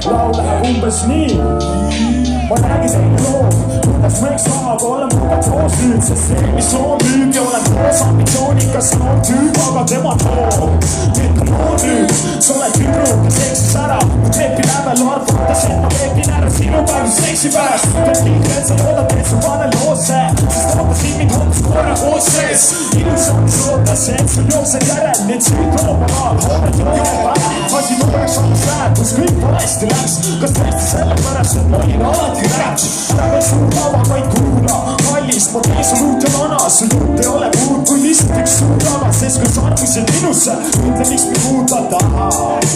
laul läheb umbes nii. Ma räägin teile loo, kuidas võiks saab olla muga koos nüüd, sest see, mis on nüüd ja olen koos ambitsioonikas noor tüüp, aga tema toob. Nüüd on noor nüüd, sa oled tüdruk, kes eksis ära, kui trepi lävel arvates, et ma lepin ära sinu päev seksi pärast. Tead liiga, et sa loodad, et su pane loosse, sest ootasin mind hoopis korra koos sees. Ilus on sootas, et sul jookseb järel, need süüd on oma hoopet jõgel päev. Asi nooreks alles läheb, kus kõik valesti läks, kas tõesti sellepärast, et ma olin alati rääks. Ära veel suur laua, vaid kuula, kallis, ma teen sul uut ja vana, sul jutt ei ole muud kui lihtsalt üks suur rava, sest kui sa armusid minusse, ütle miks mind muuta tahad.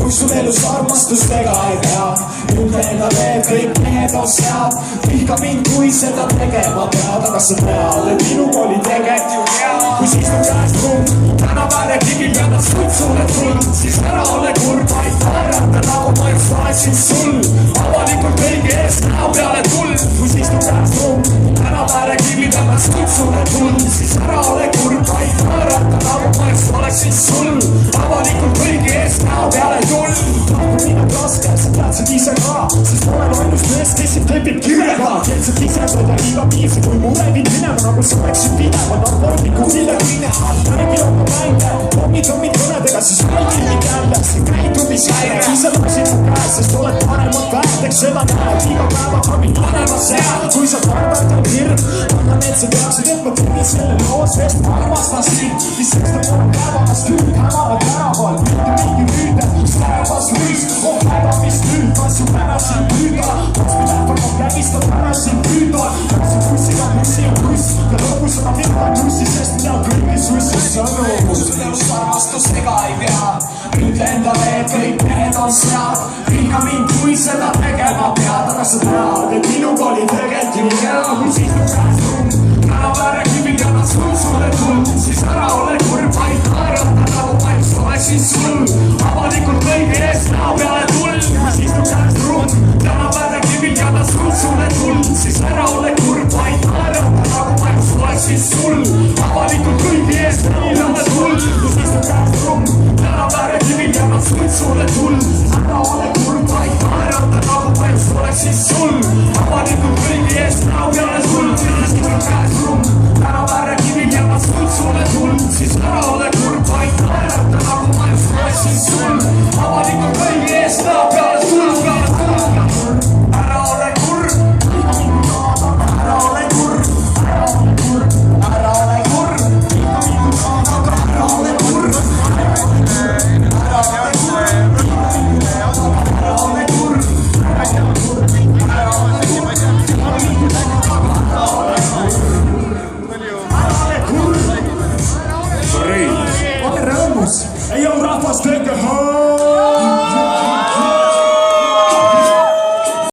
Kui sul elus armastustega ei pea, ütle endale, et kõik mehed on sead. Vihka mind, kui seda tegema pead, aga sa tead, et minuga oli tegelikult ju hea. Kui siis on käest ruum, tänapäev ja kivil peavad suid sulle tuld, siis ära ole kurb, vaid naerata nagu ma just vaesin sul. Avalikult kõigi ees näo peale tuld, kui siis on käest ruum, tänapäev ja kivil peavad suid sulle tuld, siis ära ole kurb, vaid naerata nagu ma just vaesin sul. Avalikult kõigi ees näo peale tuld. Tahku minna raske, sa teadsid ise ka, sest ma olen ainus mees, kes sind lepib kirjaga. Keelselt ise toda iga piisi, kui mure viid minema, nagu sa oleksid pideva narkootiku viljakine. Räägi oma mänge, pommid kõnedega, siis väldi mind jälle. See käitubis häire, siis sa laksid mu käes, sest oled paremad väärteks, seda näed iga päevaga mind panemas seal. Kui sa tarbad on hirm, anna need sa teaksid, et ma tegin selle loo, sest ma armastan sind. Mis sest on mul päevas küll, hämavad tänaval, mitte mingi rüüde, särevas lüüs, oh päeva mis nüüd, kas ju pärasin püüda, kas me lähvad ma kägistan pärasin püüda, läksin bussiga bussi ja buss, ja lõpus on minna bussi, sest mina kõiki sussi sõnu. Sul elus armastustega ei pea, ütle endale, et kõik mehed on sead, vihka mind, kui seda tegema pead, aga sa tead, et minuga oli tegelikult ju hea, kui siis on käest ruum, tänapäev kivil ja nad sul sulle tuld, siis ära ole kurb, vaid naerata nagu ma just oleksin sul. Avalikult kõigi ees näo peale tuld, kui siis on käest ruum, tänapäev kivil ja nad sul sulle tuld, siis ära ole kurb, vaid naerata nagu ma just oleksin sul. Avalikult kõigi ees näo peale tuld, kui siis on käest ruum, tänapäev kivil ja nad sul sulle tuld, ära ole kurb, vaid naerata nagu ma just oleksin sul. Avalikult kõigi ees näo peale tuld, siis on käest ruum, tänapäev kivil ja nad sul sulle tuld, siis ära ole kurb, vaid naerata nagu ma just oleksin sul. Avalikult kõigi ees näo peale tuld, ära ole kurb, ära ole kurb, ära ole kurb, ära ole kurb, ära ole kurb, ole rõõmus, ei ole rahvas, tehke